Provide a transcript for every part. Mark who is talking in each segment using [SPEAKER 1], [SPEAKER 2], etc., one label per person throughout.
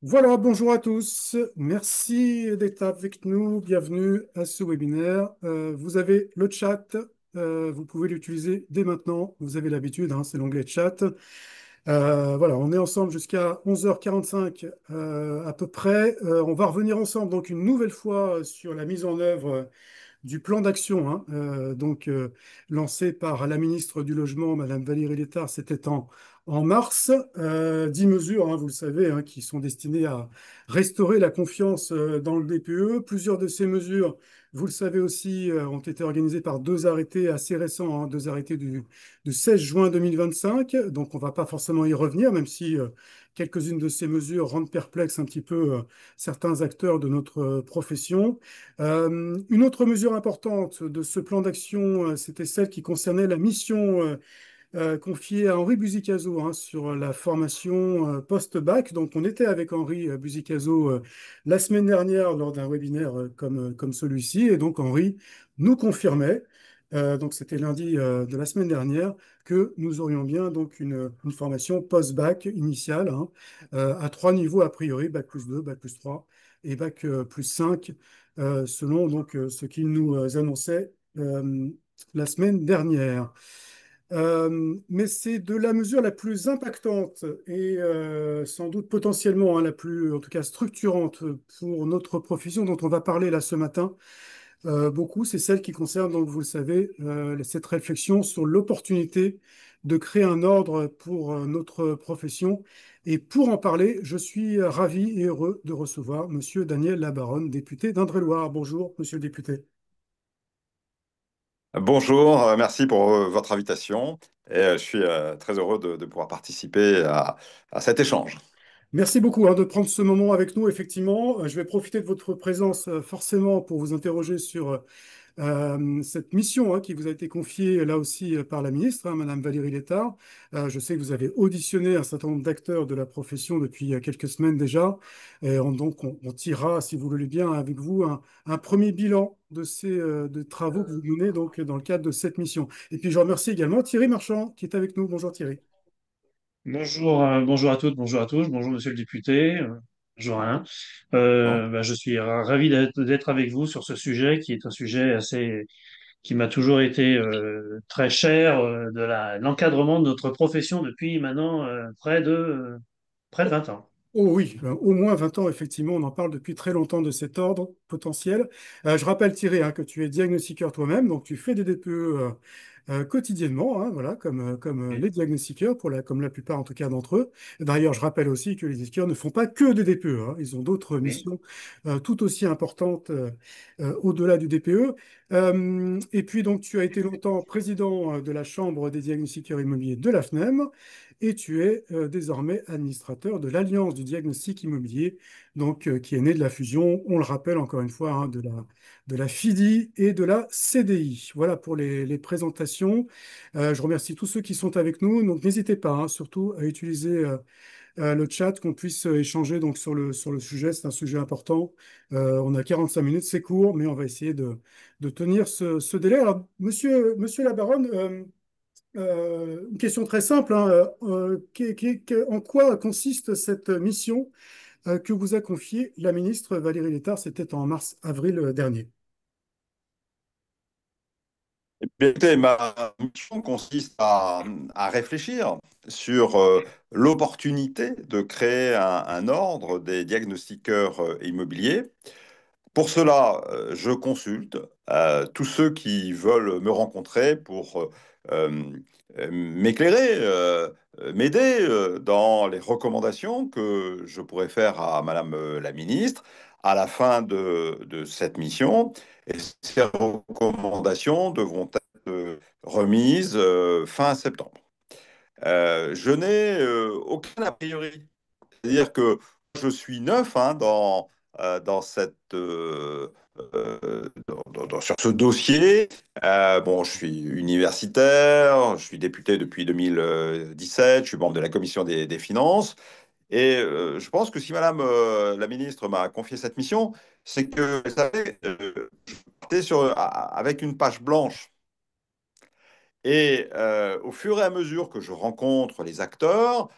[SPEAKER 1] Voilà, bonjour à tous. Merci d'être avec nous. Bienvenue à ce webinaire. Vous avez le chat. Vous pouvez l'utiliser dès maintenant. Vous avez l'habitude, hein, c'est l'onglet chat. Voilà, on est ensemble jusqu'à 11h45 à peu près. On va revenir ensemble donc une nouvelle fois sur la mise en œuvre du plan d'action, hein, lancé par la ministre du Logement, Madame Valérie Létard, c'était en mars. 10 mesures, hein, vous le savez, hein, qui sont destinées à restaurer la confiance dans le DPE. Plusieurs de ces mesures, vous le savez aussi, ont été organisées par deux arrêtés assez récents, hein, deux arrêtés du 16 juin 2025. Donc on ne va pas forcément y revenir, même si quelques-unes de ces mesures rendent perplexes un petit peu certains acteurs de notre profession. Une autre mesure importante de ce plan d'action, c'était celle qui concernait la mission confiée à Henri Buzicazo, hein, sur la formation post-bac. Donc, on était avec Henri Buzicazo la semaine dernière lors d'un webinaire comme celui-ci, et donc Henri nous confirmait, donc c'était lundi de la semaine dernière, que nous aurions bien donc une formation post-bac initiale, hein, à trois niveaux a priori, bac plus 2, bac plus 3 et bac plus 5, selon donc ce qu'il nous annonçait la semaine dernière. Mais c'est de la mesure la plus impactante et sans doute potentiellement, hein, la plus, en tout cas, structurante pour notre profession dont on va parler là ce matin. Beaucoup, c'est celle qui concerne, donc vous le savez, cette réflexion sur l'opportunité de créer un ordre pour notre profession. Et pour en parler, je suis ravi et heureux de recevoir Monsieur Daniel Labaronne, député d'Indre-et-Loire. Bonjour, Monsieur le député.
[SPEAKER 2] Bonjour, merci pour votre invitation et je suis très heureux de pouvoir participer à cet échange.
[SPEAKER 1] Merci beaucoup, hein, de prendre ce moment avec nous, effectivement. Je vais profiter de votre présence forcément pour vous interroger sur cette mission, hein, qui vous a été confiée là aussi par la ministre, hein, Madame Valérie Létard. Je sais que vous avez auditionné un certain nombre d'acteurs de la profession depuis quelques semaines déjà. Et on tirera, si vous le voulez bien, avec vous un premier bilan de ces de travaux que vous menez donc, dans le cadre de cette mission. Et puis je remercie également Thierry Marchand qui est avec nous. Bonjour Thierry.
[SPEAKER 3] Bonjour, bonjour à toutes, bonjour à tous, bonjour monsieur le député, bonjour Alain.
[SPEAKER 2] Bon.
[SPEAKER 3] Je suis ravi d'être avec vous sur ce sujet qui est un sujet qui m'a toujours été très cher, l'encadrement de notre profession depuis maintenant près de 20 ans.
[SPEAKER 1] Oh oui, au moins 20 ans, effectivement, on en parle depuis très longtemps de cet ordre potentiel. Je rappelle, Thierry, hein, que tu es diagnostiqueur toi-même, donc tu fais des DPE quotidiennement, hein, voilà, comme les diagnostiqueurs, comme la plupart en tout cas d'entre eux. D'ailleurs, je rappelle aussi que les diagnostiqueurs ne font pas que des DPE, hein, ils ont d'autres
[SPEAKER 3] Oui.
[SPEAKER 1] missions tout aussi importantes au-delà du DPE. Et puis, donc, tu as été longtemps président de la Chambre des diagnostiqueurs immobiliers de la FNEM et tu es désormais administrateur de l'Alliance du diagnostic immobilier, donc, qui est née de la fusion, on le rappelle encore une fois, hein, de la FIDI et de la CDI. Voilà pour les présentations. Je remercie tous ceux qui sont avec nous. Donc n'hésitez pas, hein, surtout à utiliser le chat, qu'on puisse échanger donc, sur le sujet. C'est un sujet important. On a 45 minutes, c'est court, mais on va essayer de tenir ce délai. Alors, monsieur Labaronne, une question très simple, hein, en quoi consiste cette mission que vous a confiée la ministre Valérie Létard? C'était en mars-avril dernier.
[SPEAKER 2] Bien, écoutez, ma mission consiste à réfléchir sur l'opportunité de créer un ordre des diagnostiqueurs immobiliers. Pour cela, je consulte tous ceux qui veulent me rencontrer pour euh, m'éclairer, m'aider dans les recommandations que je pourrais faire à Madame la ministre à la fin de cette mission. Et ces recommandations devront être remises fin septembre. Je n'ai aucun a priori. C'est-à-dire que je suis neuf, hein, dans sur ce dossier. Bon, je suis universitaire, je suis député depuis 2017, je suis membre de la commission des finances. Et je pense que si Madame la ministre m'a confié cette mission, c'est que, vous savez, je partais avec une page blanche. Et au fur et à mesure que je rencontre les acteurs,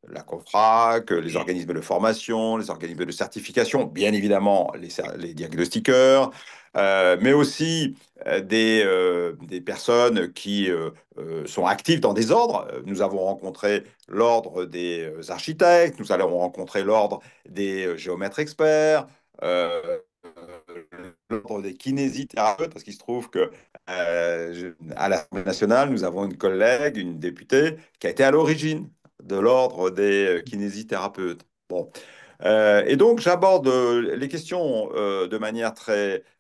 [SPEAKER 2] la COFRAC, les organismes de formation, les organismes de certification, bien évidemment les diagnostiqueurs, mais aussi des personnes qui sont actives dans des ordres. Nous avons rencontré l'ordre des architectes, nous allons rencontrer l'ordre des géomètres experts, euh, l'ordre des kinésithérapeutes, parce qu'il se trouve que à l'Assemblée nationale, nous avons une collègue, une députée, qui a été à l'origine de l'ordre des kinésithérapeutes. Bon. Et donc, j'aborde les questions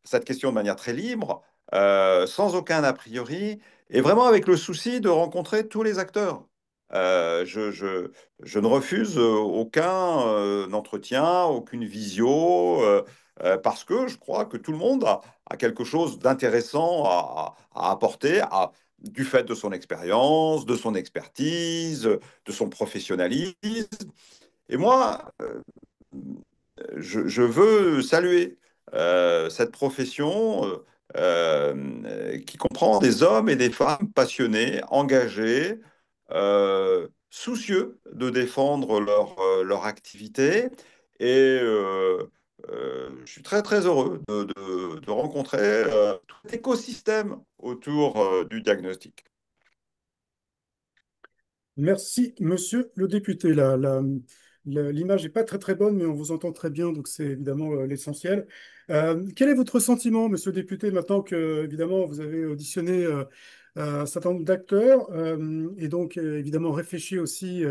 [SPEAKER 2] cette question de manière très libre, sans aucun a priori, et vraiment avec le souci de rencontrer tous les acteurs. Je ne refuse aucun entretien, aucune visio, parce que je crois que tout le monde a quelque chose d'intéressant à apporter, du fait de son expérience, de son expertise, de son professionnalisme. Et moi, je veux saluer cette profession qui comprend des hommes et des femmes passionnés, engagés, soucieux de défendre leur activité. Et je suis très très heureux de rencontrer tout l'écosystème autour du diagnostic.
[SPEAKER 1] Merci, monsieur le député. L'image n'est pas très très bonne, mais on vous entend très bien, donc c'est évidemment l'essentiel. Quel est votre sentiment, monsieur le député, maintenant que, évidemment, vous avez auditionné un certain nombre d'acteurs et donc évidemment réfléchi aussi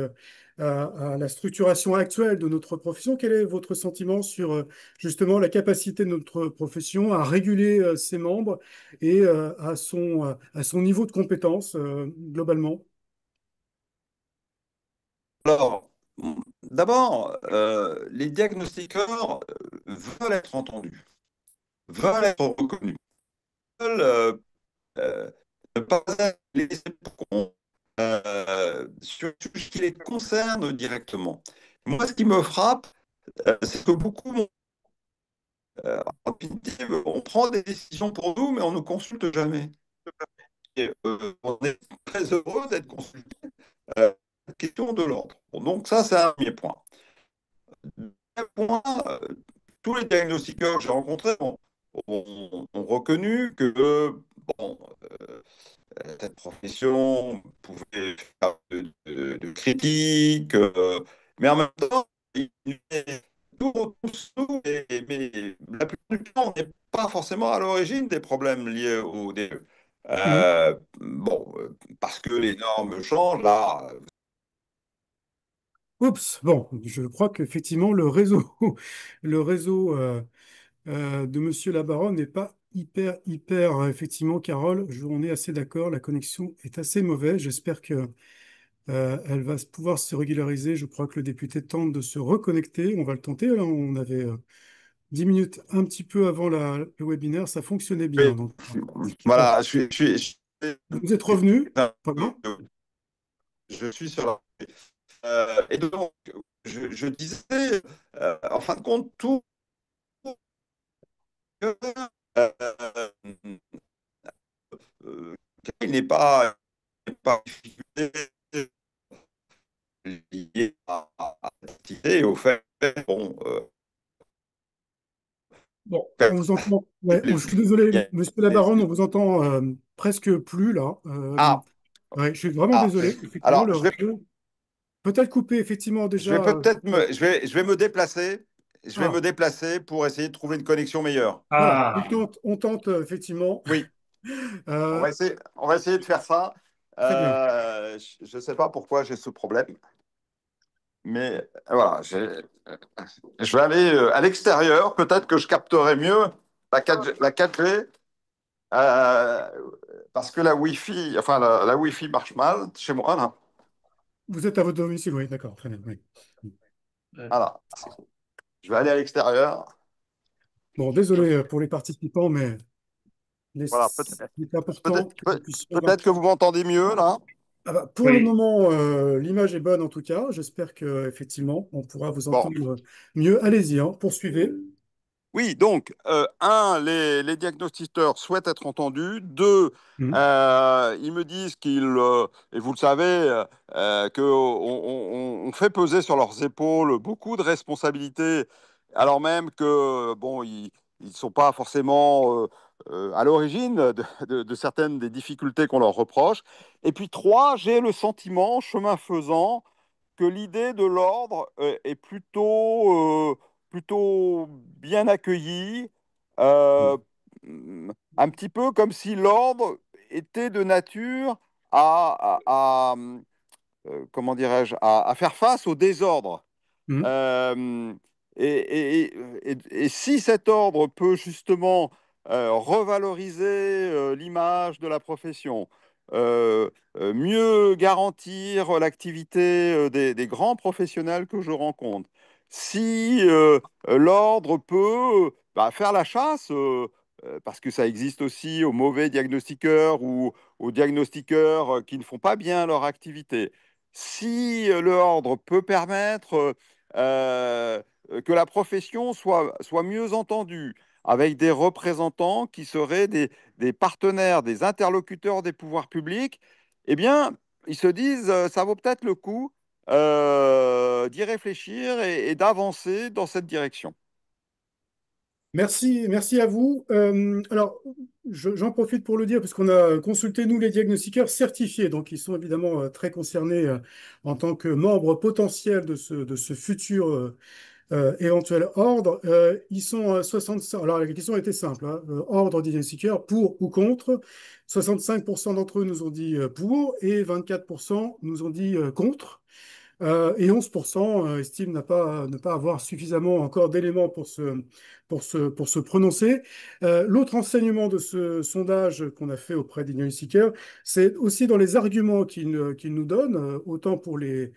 [SPEAKER 1] à la structuration actuelle de notre profession? Quel est votre sentiment sur justement la capacité de notre profession à réguler ses membres et à son niveau de compétence globalement?
[SPEAKER 2] Alors, d'abord, les diagnostiqueurs veulent être entendus, veulent être reconnus, veulent euh, ne pas être laissés pour compte sur ce qui les concerne directement. Moi, ce qui me frappe, c'est que beaucoup on prend des décisions pour nous, mais on ne consulte jamais. Et, on est très heureux d'être consulté. Question de l'ordre. Bon, donc ça, c'est un premier point. Deuxième point, tous les diagnostiqueurs que j'ai rencontrés ont reconnu que bon, cette profession pouvait faire de critiques, mais en même temps, il est tous nous, mais la plupart du temps, on n'est pas forcément à l'origine des problèmes liés au DE. Bon, parce que les normes changent, là.
[SPEAKER 1] Oups, bon, je crois qu'effectivement, le réseau de Monsieur Labaronne n'est pas hyper, effectivement, Carole, on est assez d'accord, la connexion est assez mauvaise. J'espère que elle va pouvoir se régulariser. Je crois que le député tente de se reconnecter. On va le tenter. Là, on avait 10 minutes un petit peu avant le webinaire, ça fonctionnait bien. Donc, bon,
[SPEAKER 2] Voilà,
[SPEAKER 1] vous êtes revenu. Très bien.
[SPEAKER 2] je suis sur la. Et donc, je disais, en fin de compte, tout euh, il n'est pas lié à l'activité et au fait, bon,
[SPEAKER 1] Bon, on vous entend. Ouais, je suis désolé, Monsieur Labaronne, on vous entend presque plus là.
[SPEAKER 2] ah,
[SPEAKER 1] Ouais, je suis vraiment
[SPEAKER 2] ah,
[SPEAKER 1] désolé. Effectivement,
[SPEAKER 2] alors
[SPEAKER 1] le réseau peut-être coupé effectivement
[SPEAKER 2] je vais
[SPEAKER 1] déjà.
[SPEAKER 2] peut-être je vais me
[SPEAKER 1] Ah,
[SPEAKER 2] déplacer pour essayer de trouver une connexion meilleure.
[SPEAKER 1] voilà,
[SPEAKER 3] Ah,
[SPEAKER 1] on tente effectivement.
[SPEAKER 2] Oui,
[SPEAKER 1] Euh,
[SPEAKER 2] on va essayer de faire ça.
[SPEAKER 1] très bien.
[SPEAKER 2] Je ne sais pas pourquoi j'ai ce problème, mais voilà, je vais aller à l'extérieur. Peut-être que je capterai mieux la 4G, euh, parce que la Wi-Fi, enfin la Wi-Fi marche mal chez moi là.
[SPEAKER 1] Vous êtes à votre domicile, oui, d'accord, très bien. Oui.
[SPEAKER 2] Voilà, je vais aller à l'extérieur.
[SPEAKER 1] Bon, désolé pour les participants, mais
[SPEAKER 2] Voilà,
[SPEAKER 1] il est important que vous puissiez avoir.
[SPEAKER 2] peut-être que vous m'entendez mieux là.
[SPEAKER 1] Ah bah, pour le
[SPEAKER 3] oui.
[SPEAKER 1] moment, l'image est bonne en tout cas. J'espère que effectivement, on pourra vous
[SPEAKER 2] Bon,
[SPEAKER 1] entendre mieux. Allez-y, hein, poursuivez.
[SPEAKER 2] Oui, donc, les diagnostiqueurs souhaitent être entendus. Deux,
[SPEAKER 1] Mhm.
[SPEAKER 2] ils me disent et vous le savez, qu'on on fait peser sur leurs épaules beaucoup de responsabilités, alors même que, bon, ils ne sont pas forcément à l'origine de certaines des difficultés qu'on leur reproche. Et puis, trois, j'ai le sentiment, chemin faisant, que l'idée de l'ordre est plutôt bien accueillie, euh, un petit peu comme si l'ordre était de nature comment dirais-je, à faire face au désordre.
[SPEAKER 1] Mhm.
[SPEAKER 2] Euh, et si cet ordre peut justement revaloriser l'image de la profession, mieux garantir l'activité des grands professionnels que je rencontre, si l'ordre peut bah, faire la chasse, parce que ça existe aussi aux mauvais diagnostiqueurs ou aux diagnostiqueurs qui ne font pas bien leur activité, si l'ordre peut permettre euh, que la profession soit mieux entendue, avec des représentants qui seraient des partenaires, des interlocuteurs des pouvoirs publics, eh bien, ils se disent, ça vaut peut-être le coup d'y réfléchir et d'avancer dans cette direction.
[SPEAKER 1] Merci, merci à vous. Alors, j'en profite pour le dire, puisqu'on a consulté, nous, les diagnostiqueurs certifiés, donc ils sont évidemment très concernés en tant que membres potentiels de ce futur éventuel ordre. Ils sont 65. Alors, la question était simple, hein, ordre diagnostiqueur, pour ou contre. 65% d'entre eux nous ont dit pour et 24% nous ont dit contre. Et 11% estiment ne pas avoir suffisamment encore d'éléments pour se prononcer. L'autre enseignement de ce sondage qu'on a fait auprès d'Ignatius Seeker, c'est aussi dans les arguments qu'il nous donne, autant pour les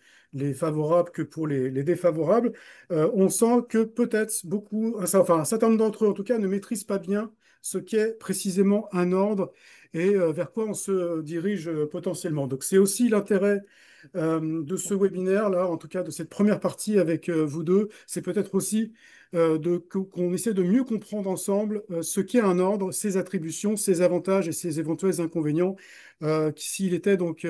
[SPEAKER 1] favorables que pour les défavorables. On sent que peut-être enfin un certain nombre d'entre eux en tout cas, ne maîtrisent pas bien ce qu'est précisément un ordre et vers quoi on se dirige potentiellement. Donc c'est aussi l'intérêt de ce webinaire-là, en tout cas de cette première partie avec vous deux, c'est peut-être aussi qu'on essaie de mieux comprendre ensemble ce qu'est un ordre, ses attributions, ses avantages et ses éventuels inconvénients, s'il était donc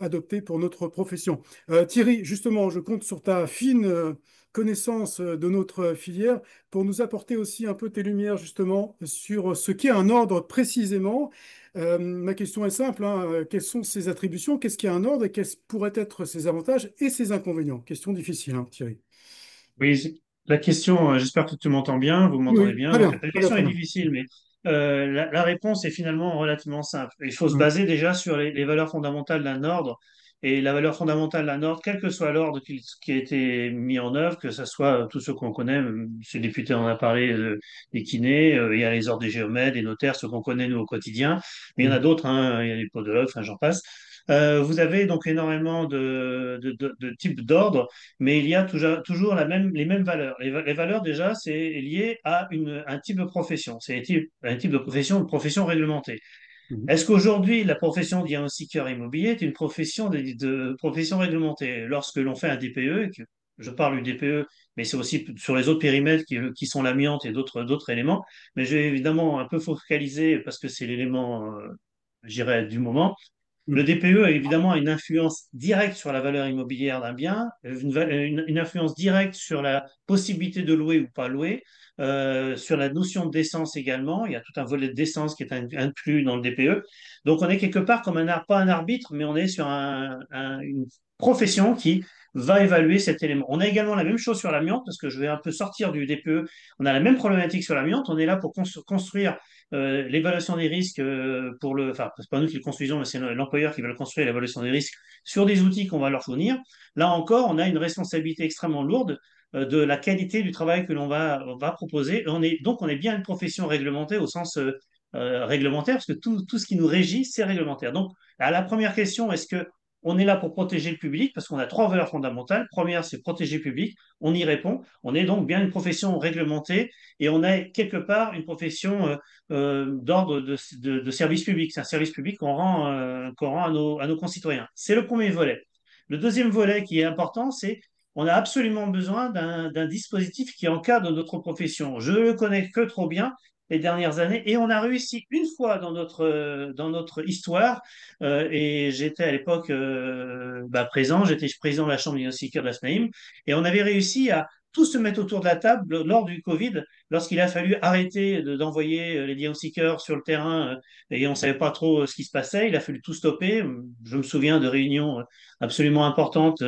[SPEAKER 1] adopté pour notre profession. Thierry, justement, je compte sur ta fine connaissance de notre filière pour nous apporter aussi un peu tes lumières justement sur ce qu'est un ordre précisément. Ma question est simple, hein. Quelles sont ses attributions? Qu'est-ce qui est un ordre et quels pourraient être ses avantages et ses inconvénients? Question difficile, hein, Thierry.
[SPEAKER 3] Oui, la question, j'espère que tu m'entends bien, vous
[SPEAKER 1] Oui,
[SPEAKER 3] m'entendez
[SPEAKER 1] oui,
[SPEAKER 3] bien.
[SPEAKER 1] très
[SPEAKER 3] Donc,
[SPEAKER 1] bien,
[SPEAKER 3] la
[SPEAKER 1] très bien,
[SPEAKER 3] question
[SPEAKER 1] très
[SPEAKER 3] est
[SPEAKER 1] bien.
[SPEAKER 3] difficile, mais la réponse est finalement relativement simple. Il faut se
[SPEAKER 1] Mhm,
[SPEAKER 3] baser déjà sur les valeurs fondamentales d'un ordre. Et la valeur fondamentale d'un ordre, quel que soit l'ordre qui a été mis en œuvre, que ce soit tous ceux qu'on connaît, M. le député en a parlé, des kinés, il y a les ordres des géomètres, des notaires, ceux qu'on connaît nous au quotidien, mais il y en a
[SPEAKER 1] mhm,
[SPEAKER 3] d'autres, hein, il y a les podologues, enfin j'en passe. Vous avez donc énormément de types d'ordres, mais il y a toujours les mêmes valeurs. Les valeurs, déjà, c'est lié à un type de profession. C'est un type de profession, une profession réglementée.
[SPEAKER 1] mhm,
[SPEAKER 3] Est-ce qu'aujourd'hui, la profession de diagnostiqueur immobilier est une profession de profession réglementée? Lorsque l'on fait un DPE, je parle du DPE, mais c'est aussi sur les autres périmètres qui sont l'amiante et d'autres éléments, mais je vais évidemment un peu focaliser parce que c'est l'élément, je dirais, du moment. Le
[SPEAKER 1] mhm,
[SPEAKER 3] DPE a évidemment une influence directe sur la valeur immobilière d'un bien, une influence directe sur la possibilité de louer ou pas louer, sur la notion de décence également. Il y a tout un volet de décence qui est inclus dans le DPE. Donc on est quelque part comme pas un arbitre, mais on est sur une profession qui va évaluer cet élément. On a également la même chose sur l'amiante, parce que je vais un peu sortir du DPE. On a la même problématique sur l'amiante. On est là pour construire l'évaluation des risques enfin, c'est pas nous qui le construisons, mais c'est l'employeur qui va le construire, l'évaluation des risques sur des outils qu'on va leur fournir. Là encore, on a une responsabilité extrêmement lourde de la qualité du travail que on va proposer. Donc, on est bien une profession réglementée au sens réglementaire, parce que tout ce qui nous régit, c'est réglementaire. Donc, à la première question, est-ce que on est là pour protéger le public, parce qu'on a trois valeurs fondamentales. Première, c'est protéger le public. On y répond. On est donc bien une profession réglementée et on a quelque part une profession d'ordre de service public. C'est un service public qu'on rend à nos concitoyens. C'est le premier volet. Le deuxième volet qui est important, c'est on a absolument besoin d'un dispositif qui encadre notre profession. Je le connais que trop bien les dernières années et on a réussi une fois dans notre histoire, et j'étais à l'époque présent, j'étais président de la Chambre des diagnostiqueurs de la SNAIM, et on avait réussi à tous se mettre autour de la table lors du Covid, lorsqu'il a fallu arrêter d'envoyer les diagnostiqueurs sur le terrain et on ne savait pas trop ce qui se passait, il a fallu tout stopper. Je me souviens de réunions absolument importantes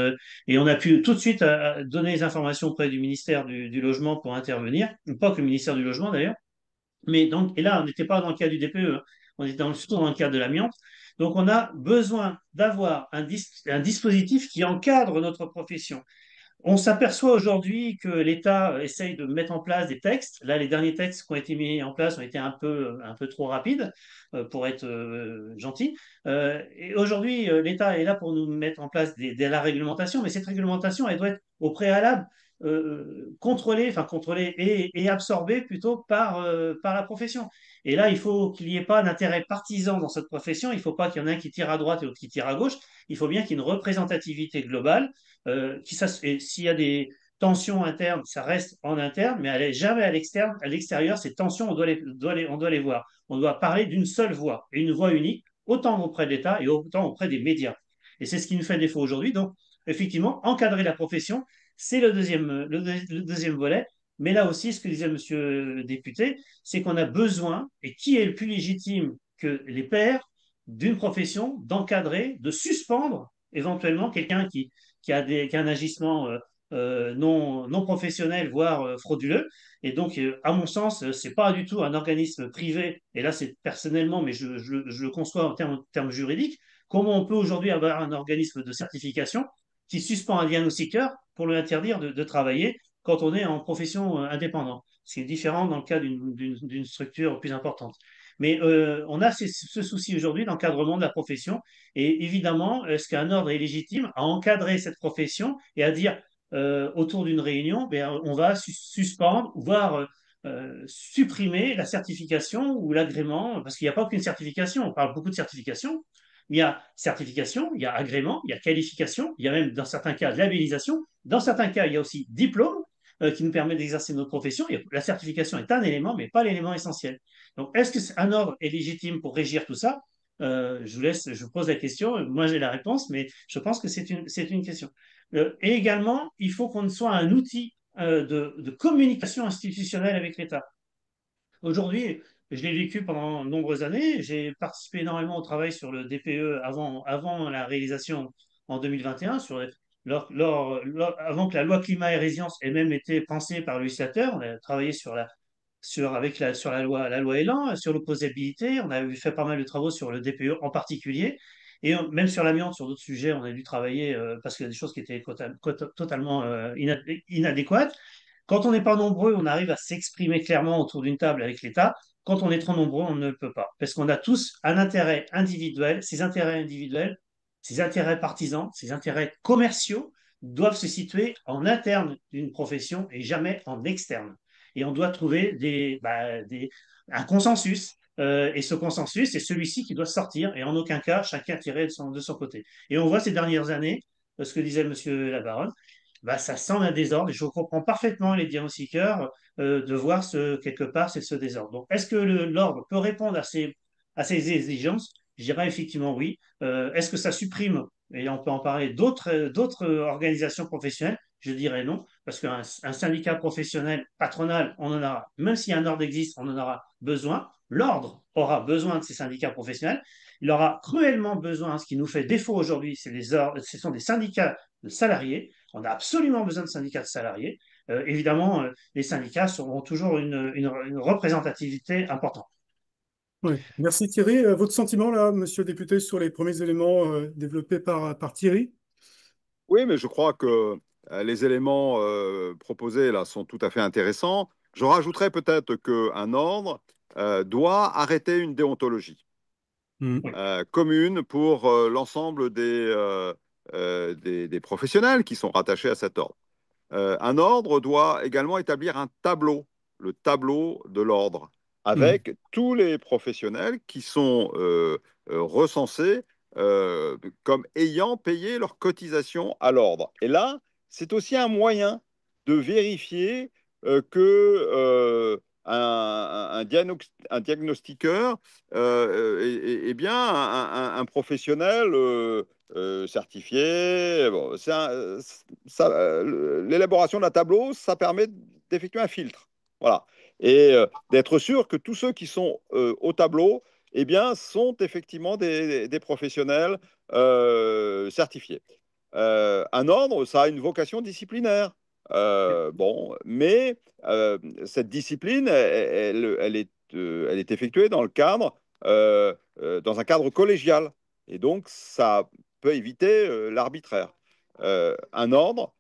[SPEAKER 3] et on a pu tout de suite donner les informations auprès du ministère du Logement pour intervenir, pas que le ministère du Logement d'ailleurs. Mais donc, et là, on n'était pas dans le cadre du DPE, hein. On était surtout dans le cadre de l'amiante. Donc, on a besoin d'avoir un dispositif qui encadre notre profession. On s'aperçoit aujourd'hui que l'État essaye de mettre en place des textes. Là, les derniers textes qui ont été mis en place ont été un peu trop rapides, pour être gentil. Et aujourd'hui, l'État est là pour nous mettre en place de la réglementation, mais cette réglementation, elle doit être au préalable contrôlée et absorbée plutôt par la profession. Et là, il faut qu'il n'y ait pas d'intérêt partisan dans cette profession. Il ne faut pas qu'il y en ait un qui tire à droite et l'autre qui tire à gauche. Il faut bien qu'il y ait une représentativité globale et s'il y a des tensions internes, ça reste en interne, mais elle n'est jamais à l'externe, à l'extérieur. Ces tensions, on doit les voir. On doit parler d'une seule voix, et une voix unique, autant auprès de l'État et autant auprès des médias. Et c'est ce qui nous fait défaut aujourd'hui. Donc, effectivement, encadrer la profession, c'est le deuxième volet. Mais là aussi, ce que disait Monsieur le député, c'est qu'on a besoin, et qui est le plus légitime que les pairs d'une profession, d'encadrer, de suspendre éventuellement quelqu'un qui a un agissement non professionnel, voire frauduleux. Et donc, à mon sens, c'est pas du tout un organisme privé, et là c'est personnellement, mais je le conçois en termes juridiques, comment on peut aujourd'hui avoir un organisme de certification qui suspend un diagnostiqueur pour lui interdire de travailler quand on est en profession indépendante. C'est différent dans le cas d'une structure plus importante. Mais on a ce souci aujourd'hui d'encadrement de la profession. Et évidemment, est-ce qu'un ordre est légitime à encadrer cette profession et à dire autour d'une réunion, ben, on va suspendre, voire supprimer la certification ou l'agrément, parce qu'il n'y a pas qu'une certification, on parle beaucoup de certification. Il y a certification, il y a agrément, il y a qualification, il y a même dans certains cas labellisation. Dans certains cas, il y a aussi diplôme qui nous permet d'exercer notre profession. La certification est un élément, mais pas l'élément essentiel. Donc, est-ce qu'un ordre est légitime pour régir tout ça? Je vous pose la question. Moi, j'ai la réponse, mais je pense que c'est une question. Et également, il faut qu'on soit un outil de communication institutionnelle avec l'État. Aujourd'hui, je l'ai vécu pendant de nombreuses années. J'ai participé énormément au travail sur le DPE avant la réalisation en 2021, avant que la loi climat et résilience ait même été pensée par le législateur. On a travaillé sur la loi Elan, sur l'opposabilité. On a fait pas mal de travaux sur le DPE en particulier. Et même sur l'amiante, sur d'autres sujets, on a dû travailler parce qu'il y a des choses qui étaient totalement inadéquates. Quand on n'est pas nombreux, on arrive à s'exprimer clairement autour d'une table avec l'État. Quand on est trop nombreux, on ne le peut pas. Parce qu'on a tous un intérêt individuel. Ces intérêts individuels, ces intérêts partisans, ces intérêts commerciaux doivent se situer en interne d'une profession et jamais en externe. Et on doit trouver un consensus. Et ce consensus, c'est celui-ci qui doit sortir et en aucun cas chacun tirer de son côté. Et on voit ces dernières années, ce que disait Monsieur Labaronne, bah, ça sent un désordre et je comprends parfaitement les diagnostiqueurs de voir quelque part ce désordre. Donc, est-ce que l'ordre peut répondre à ces exigences? Je dirais effectivement oui. Est-ce que ça supprime, et on peut en parler, d'autres organisations professionnelles? Je dirais non, parce qu'un syndicat professionnel patronal, on en aura, même si un ordre existe, on en aura besoin. L'ordre aura besoin de ces syndicats professionnels. Il aura cruellement besoin, ce qui nous fait défaut aujourd'hui, ce sont des syndicats de salariés. On a absolument besoin de syndicats de salariés. Évidemment, les syndicats auront toujours une représentativité importante.
[SPEAKER 1] Ouais. Merci Thierry. Votre sentiment là, monsieur le député, sur les premiers éléments développés par Thierry?
[SPEAKER 2] Oui, mais je crois que les éléments proposés là sont tout à fait intéressants. Je rajouterais peut-être qu'un ordre doit arrêter une déontologie
[SPEAKER 1] Mhm.
[SPEAKER 2] commune pour l'ensemble des professionnels qui sont rattachés à cet ordre. Un ordre doit également établir un tableau, le tableau de l'ordre,
[SPEAKER 1] Mhm.
[SPEAKER 2] avec tous les professionnels qui sont recensés comme ayant payé leur cotisation à l'ordre. Et là, c'est aussi un moyen de vérifier que un diagnostiqueur est bien un professionnel certifié. Bon, l'élaboration d'un tableau, ça permet d'effectuer un filtre. Voilà. Et d'être sûr que tous ceux qui sont au tableau, eh bien, sont effectivement des professionnels certifiés. Un ordre, ça a une vocation disciplinaire. Bon, mais cette discipline, elle est effectuée dans le cadre, dans un cadre collégial. Et donc, ça peut éviter l'arbitraire. Un ordre,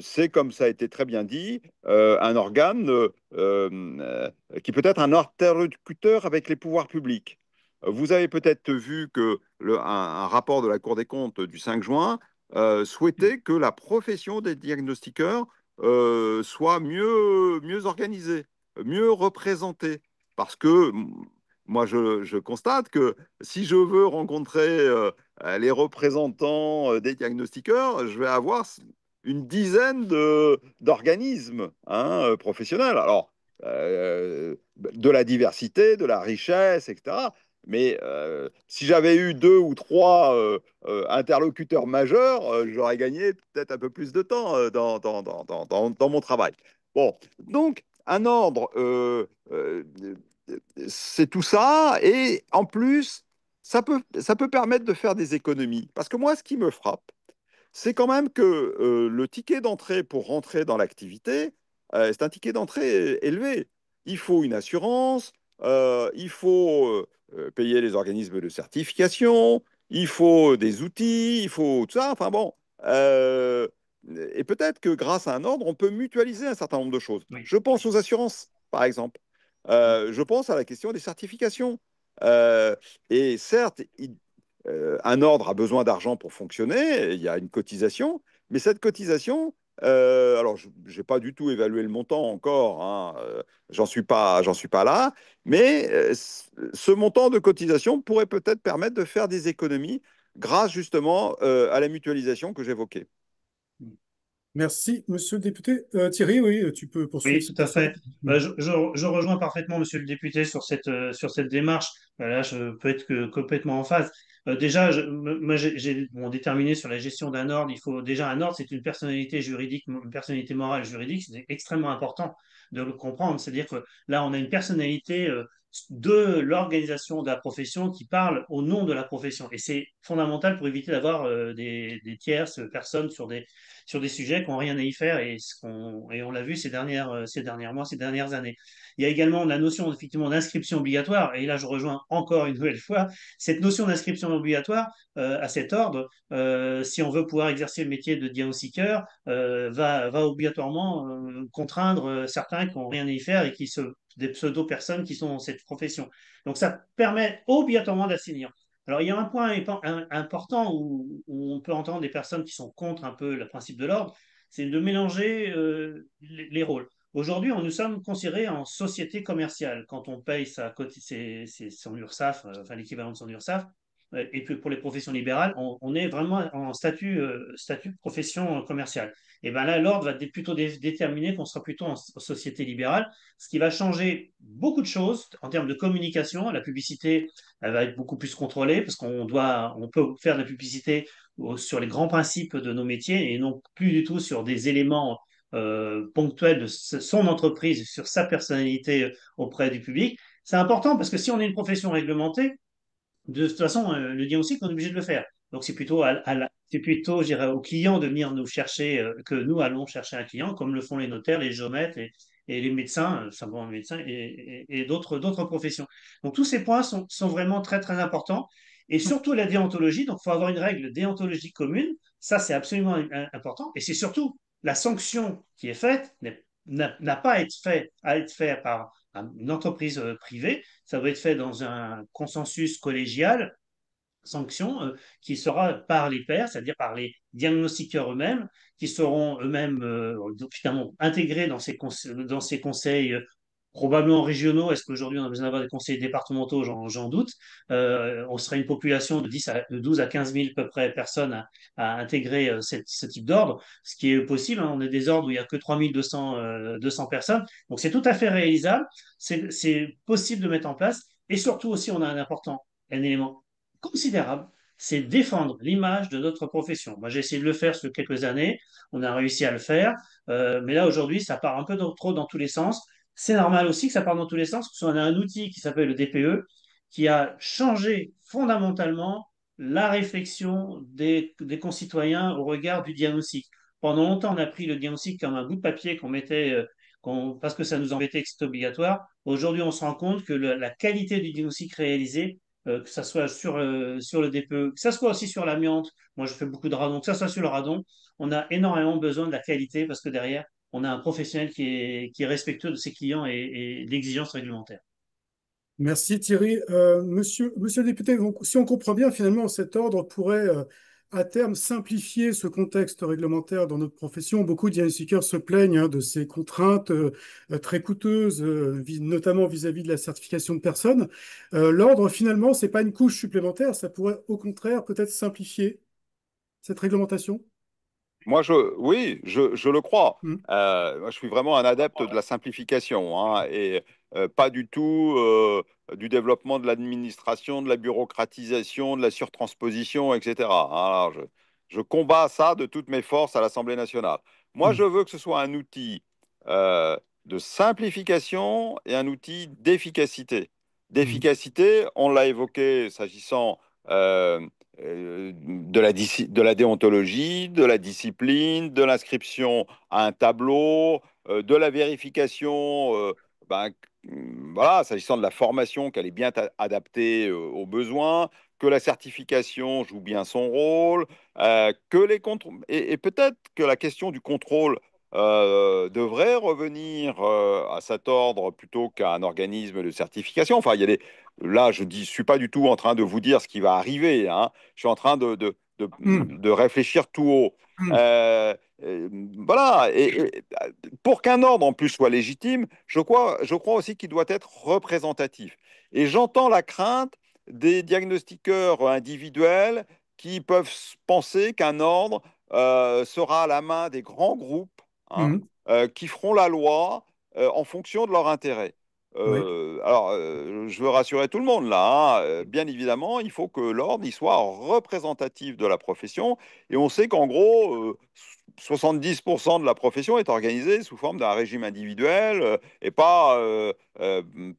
[SPEAKER 2] c'est, comme ça a été très bien dit, un organe qui peut être un interlocuteur avec les pouvoirs publics. Vous avez peut-être vu que un rapport de la Cour des comptes du 5 juin souhaitait que la profession des diagnostiqueurs soit mieux organisée, mieux représentée. Parce que moi, je constate que si je veux rencontrer les représentants des diagnostiqueurs, je vais avoir une dizaine d'organismes professionnels. Alors, de la diversité, de la richesse, etc. Mais si j'avais eu deux ou trois interlocuteurs majeurs, j'aurais gagné peut-être un peu plus de temps dans mon travail. Bon, donc un ordre, c'est tout ça, et en plus, ça peut permettre de faire des économies. Parce que moi, ce qui me frappe, c'est quand même que le ticket d'entrée pour rentrer dans l'activité, c'est un ticket d'entrée élevé. Il faut une assurance, il faut payer les organismes de certification, il faut des outils, il faut tout ça. Enfin bon, euh, et peut-être que grâce à un ordre, on peut mutualiser un certain nombre de choses.
[SPEAKER 3] Oui.
[SPEAKER 2] Je pense aux assurances, par exemple. Je pense à la question des certifications. Et certes, un ordre a besoin d'argent pour fonctionner, il y a une cotisation, mais cette cotisation, alors je n'ai pas du tout évalué le montant encore, hein, j'en suis pas là, mais ce montant de cotisation pourrait peut-être permettre de faire des économies grâce justement à la mutualisation que j'évoquais.
[SPEAKER 1] Merci, monsieur le député. Thierry, oui, tu peux poursuivre,
[SPEAKER 3] Oui,
[SPEAKER 1] s'il
[SPEAKER 3] tout
[SPEAKER 1] te
[SPEAKER 3] à
[SPEAKER 1] plaît.
[SPEAKER 3] fait. Je rejoins parfaitement Monsieur le député sur cette démarche. Là, je peux être complètement en phase. Déjà, moi, bon, déterminé sur la gestion d'un ordre. Il faut déjà un ordre, c'est une personnalité juridique, une personnalité morale juridique. C'est extrêmement important de le comprendre. C'est-à-dire que là, on a une personnalité de l'organisation de la profession qui parle au nom de la profession. Et c'est fondamental pour éviter d'avoir des tierces personnes sur des sujets qui n'ont rien à y faire et on l'a vu ces derniers mois, ces dernières années. Il y a également la notion effectivement d'inscription obligatoire, et là je rejoins encore une nouvelle fois cette notion d'inscription obligatoire à cet ordre. Si on veut pouvoir exercer le métier de diagnostiqueur, va obligatoirement contraindre certains qui n'ont rien à y faire et des pseudo-personnes qui sont dans cette profession. Donc ça permet obligatoirement d'assainir. Alors, il y a un point important où on peut entendre des personnes qui sont contre un peu le principe de l'ordre, c'est de mélanger les rôles. Aujourd'hui, nous sommes considérés en société commerciale. Quand on paye son URSSAF, enfin l'équivalent de son URSSAF, et puis pour les professions libérales, on est vraiment en statut de profession commerciale. Et bien là, l'ordre va plutôt déterminer qu'on sera plutôt en société libérale, ce qui va changer beaucoup de choses en termes de communication. La publicité, elle va être beaucoup plus contrôlée parce on peut faire de la publicité sur les grands principes de nos métiers et non plus du tout sur des éléments ponctuels de son entreprise, sur sa personnalité auprès du public. C'est important parce que si on est une profession réglementée, de toute façon, le diagnostic, on est obligé de le faire. Donc, c'est plutôt, je dirais, au client de venir nous chercher, que nous allons chercher un client, comme le font les notaires, les géomètres et les médecins, simplement les médecins et d'autres professions. Donc, tous ces points sont vraiment très, très importants. Et surtout la déontologie. Donc, il faut avoir une règle déontologique commune. Ça, c'est absolument important. Et c'est surtout la sanction qui est faite n'a pas à être faite par une entreprise privée, ça va être fait dans un consensus collégial, sanction, qui sera par les pairs, c'est-à-dire par les diagnostiqueurs eux-mêmes, qui seront eux-mêmes finalement intégrés dans ces conseils probablement régionaux. Est-ce qu'aujourd'hui on a besoin d'avoir des conseillers départementaux? J'en doute. On serait une population de 12 à 15 000 à peu près personnes à intégrer ce type d'ordre, ce qui est possible, hein. On est des ordres où il n'y a que 200 personnes. Donc c'est tout à fait réalisable. C'est possible de mettre en place. Et surtout aussi, on a un élément considérable, c'est défendre l'image de notre profession. Moi, j'ai essayé de le faire sur quelques années. On a réussi à le faire. Mais là, aujourd'hui, ça part un peu trop dans tous les sens. C'est normal aussi que ça parte dans tous les sens, parce qu'on a un outil qui s'appelle le DPE, qui a changé fondamentalement la réflexion des concitoyens au regard du diagnostic. Pendant longtemps, on a pris le diagnostic comme un bout de papier qu'on mettait, parce que ça nous embêtait, que c'était obligatoire. Aujourd'hui, on se rend compte que la qualité du diagnostic réalisé, que ce soit sur le DPE, que ce soit aussi sur l'amiante, moi je fais beaucoup de radon, que ce soit sur le radon, on a énormément besoin de la qualité parce que derrière, on a un professionnel qui est respectueux de ses clients et de l'exigence réglementaire.
[SPEAKER 1] Merci Thierry. Monsieur le député, donc, si on comprend bien, finalement, cet ordre pourrait à terme simplifier ce contexte réglementaire dans notre profession. Beaucoup de diagnostiqueurs se plaignent de ces contraintes très coûteuses, notamment vis-à-vis de la certification de personnes. L'ordre, finalement, c'est pas une couche supplémentaire, ça pourrait au contraire peut-être simplifier cette réglementation.
[SPEAKER 2] Oui, je le crois.
[SPEAKER 1] Hmm.
[SPEAKER 2] Moi, je suis vraiment un adepte de la simplification, hein, et pas du tout du développement de l'administration, de la bureaucratisation, de la surtransposition, etc. Alors, je combats ça de toutes mes forces à l'Assemblée nationale. Moi,
[SPEAKER 1] Hmm.
[SPEAKER 2] je veux que ce soit un outil euh, de simplification et un outil d'efficacité.
[SPEAKER 1] Hmm.
[SPEAKER 2] D'efficacité, on l'a évoqué s'agissant euh, de la déontologie, de la discipline, de l'inscription à un tableau, de la vérification, ben, voilà, s'agissant de la formation, qu'elle est bien adaptée aux besoins, que la certification joue bien son rôle, que les contrôles, et peut-être que la question du contrôle devrait revenir à cet ordre plutôt qu'à un organisme de certification. Enfin, il y a des, là, je ne suis pas du tout en train de vous dire ce qui va arriver, hein. Je suis en train
[SPEAKER 1] Hmm.
[SPEAKER 2] de réfléchir tout haut.
[SPEAKER 1] Hmm.
[SPEAKER 2] Euh, voilà. Pour qu'un ordre en plus soit légitime, je crois aussi qu'il doit être représentatif. Et j'entends la crainte des diagnostiqueurs individuels qui peuvent penser qu'un ordre sera à la main des grands groupes, hein,
[SPEAKER 1] Hmm.
[SPEAKER 2] qui feront la loi en fonction de leur intérêt.
[SPEAKER 1] Oui.
[SPEAKER 2] Je veux rassurer tout le monde là, hein. Bien évidemment, il faut que l'ordre il soit représentatif de la profession. Et on sait qu'en gros, 70% de la profession est organisée sous forme d'un régime individuel et pas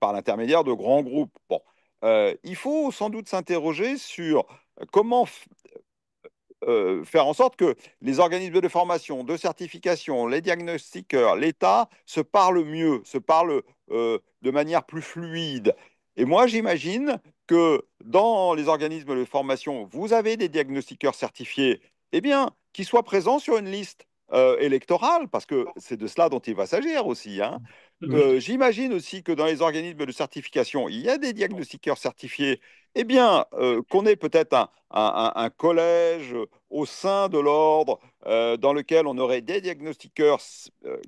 [SPEAKER 2] par l'intermédiaire de grands groupes. Bon, il faut sans doute s'interroger sur comment faire en sorte que les organismes de formation, de certification, les diagnostiqueurs, l'État se parlent mieux, se parlent de manière plus fluide. Et moi, j'imagine que dans les organismes de formation, vous avez des diagnostiqueurs certifiés, eh bien, qui soient présents sur une liste électorale, parce que c'est de cela dont il va s'agir aussi, hein.
[SPEAKER 3] Oui.
[SPEAKER 2] J'imagine aussi que dans les organismes de certification, il y a des diagnostiqueurs certifiés. Eh bien, qu'on ait peut-être un collège au sein de l'ordre dans lequel on aurait des diagnostiqueurs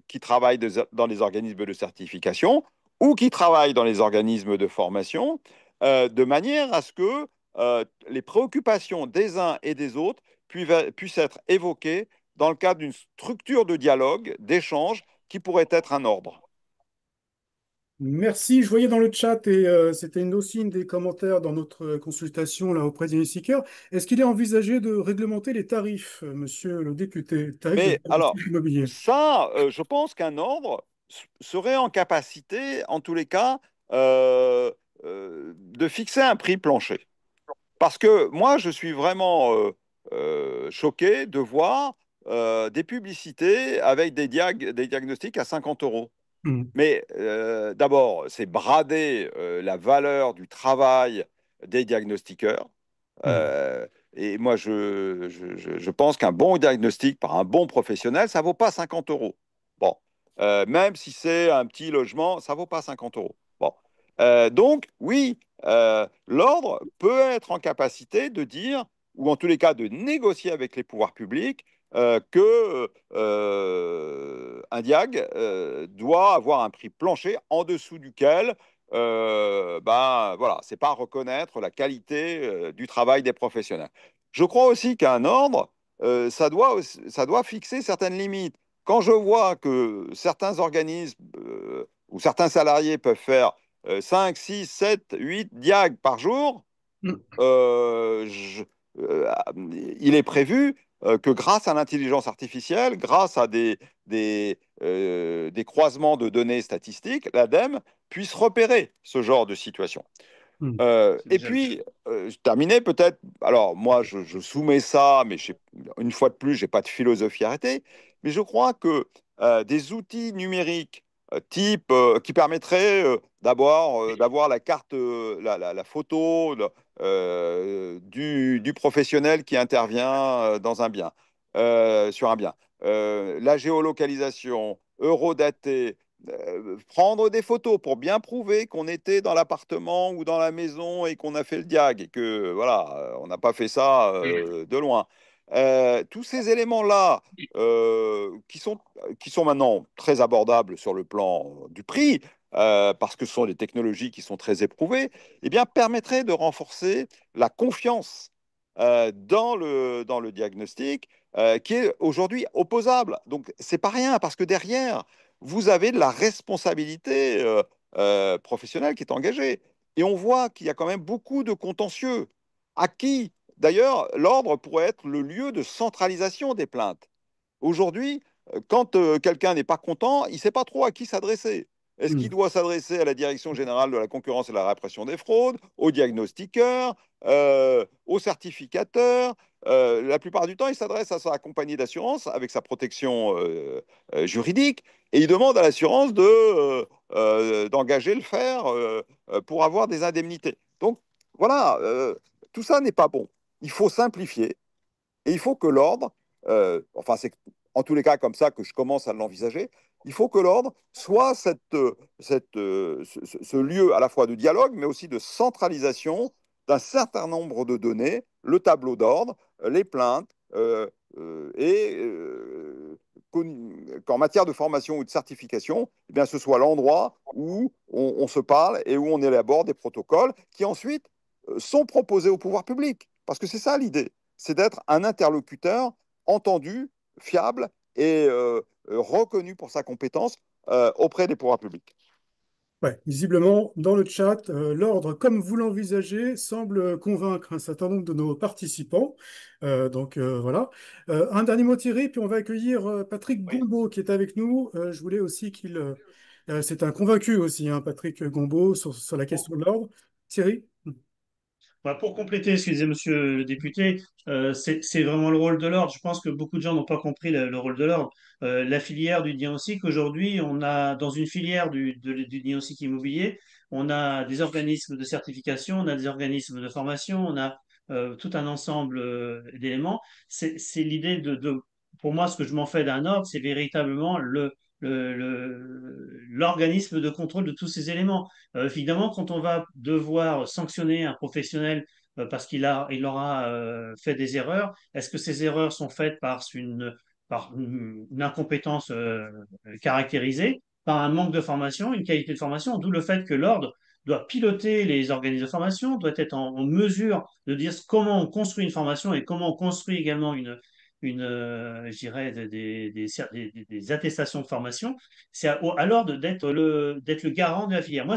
[SPEAKER 2] qui travaillent dans les organismes de certification ou qui travaillent dans les organismes de formation, de manière à ce que les préoccupations des uns et des autres puissent être évoquées dans le cadre d'une structure de dialogue, d'échange, qui pourrait être un ordre.
[SPEAKER 1] Merci. Je voyais dans le chat, et c'était aussi une des commentaires dans notre consultation là, auprès des seekers. Est-ce qu'il est envisagé de réglementer les tarifs, monsieur le député, tarifs de
[SPEAKER 2] Mais alors,
[SPEAKER 1] diagnostic immobilier?
[SPEAKER 2] ça, je pense qu'un ordre serait en capacité, en tous les cas, de fixer un prix plancher. Parce que moi, je suis vraiment choqué de voir des publicités avec des diagnostics à 50 euros.
[SPEAKER 1] Hmm.
[SPEAKER 2] Mais d'abord, c'est brader la valeur du travail des diagnostiqueurs.
[SPEAKER 1] Hmm.
[SPEAKER 2] Euh, et moi, je pense qu'un bon diagnostic par un bon professionnel, ça vaut pas 50 euros. Bon, même si c'est un petit logement, ça vaut pas 50 euros. Bon, donc oui, l'ordre peut être en capacité de dire, ou en tous les cas de négocier avec les pouvoirs publics, que un diag doit avoir un prix plancher en dessous duquel ben, voilà, c'est pas reconnaître la qualité du travail des professionnels. Je crois aussi qu'un ordre, ça doit fixer certaines limites. Quand je vois que certains organismes ou certains salariés peuvent faire 5, 6, 7, 8 diag par jour,
[SPEAKER 1] Mm.
[SPEAKER 2] euh, je- euh, il est prévu que grâce à l'intelligence artificielle, grâce à des croisements de données statistiques, l'ADEME puisse repérer ce genre de situation.
[SPEAKER 1] Mm.
[SPEAKER 3] C'est
[SPEAKER 2] Et
[SPEAKER 3] déjà le cas.
[SPEAKER 2] puis, je terminais peut-être, alors moi je soumets ça, mais une fois de plus, je n'ai pas de philosophie arrêtée, mais je crois que des outils numériques qui permettraient d'avoir la carte, la photo du professionnel qui intervient dans un bien, sur un bien, la géolocalisation, eurodaté, prendre des photos pour bien prouver qu'on était dans l'appartement ou dans la maison et qu'on a fait le diag et que voilà, on n'a pas fait ça de loin. Tous ces éléments-là qui sont maintenant très abordables sur le plan du prix, parce que ce sont des technologies qui sont très éprouvées, eh bien, permettraient de renforcer la confiance dans le diagnostic qui est aujourd'hui opposable. Donc, c'est pas rien parce que derrière, vous avez de la responsabilité professionnelle qui est engagée. Et on voit qu'il y a quand même beaucoup de contentieux. À qui, d'ailleurs, l'ordre pourrait être le lieu de centralisation des plaintes. Aujourd'hui, quand quelqu'un n'est pas content, il ne sait pas trop à qui s'adresser. Est-ce qu'il
[SPEAKER 1] Mm.
[SPEAKER 2] doit s'adresser à la Direction générale de la concurrence et de la répression des fraudes, au diagnostiqueur, au certificateur? La plupart du temps, il s'adresse à sa compagnie d'assurance avec sa protection juridique et il demande à l'assurance d'engager le faire pour avoir des indemnités. Donc voilà, tout ça n'est pas bon. Il faut simplifier. Et il faut que l'ordre, enfin c'est en tous les cas comme ça que je commence à l'envisager, il faut que l'ordre soit ce lieu à la fois de dialogue, mais aussi de centralisation d'un certain nombre de données, le tableau d'ordre, les plaintes, et qu'en matière de formation ou de certification, eh bien, ce soit l'endroit où on se parle et où on élabore des protocoles qui ensuite sont proposés au pouvoir public. Parce que c'est ça l'idée, c'est d'être un interlocuteur entendu, fiable et reconnu pour sa compétence auprès des pouvoirs publics.
[SPEAKER 1] Ouais, visiblement, dans le chat, l'ordre, comme vous l'envisagez, semble convaincre un certain nombre de nos participants. Voilà. Un dernier mot, Thierry, puis on va accueillir Patrick
[SPEAKER 2] Oui.
[SPEAKER 1] Gombaud qui est avec nous. Je voulais aussi c'est un convaincu aussi, hein, Patrick Gombaud, sur la question de l'ordre. Thierry?
[SPEAKER 3] Bah, pour compléter ce que disait Monsieur le député, c'est vraiment le rôle de l'ordre. Je pense que beaucoup de gens n'ont pas compris le rôle de l'ordre. La filière du diagnostic, aujourd'hui, on a dans une filière du diagnostic immobilier, on a des organismes de certification, on a des organismes de formation, on a tout un ensemble d'éléments. C'est l'idée pour moi, ce que je m'en fais d'un ordre, c'est véritablement l'organisme de contrôle de tous ces éléments. Évidemment, quand on va devoir sanctionner un professionnel parce il aura fait des erreurs, est-ce que ces erreurs sont faites par une incompétence caractérisée, par un manque de formation, une qualité de formation, d'où le fait que l'ordre doit piloter les organismes de formation, doit être en mesure de dire comment on construit une formation et comment on construit également je dirais, des attestations de formation. C'est à l'ordre d'être le garant de la filière. Moi,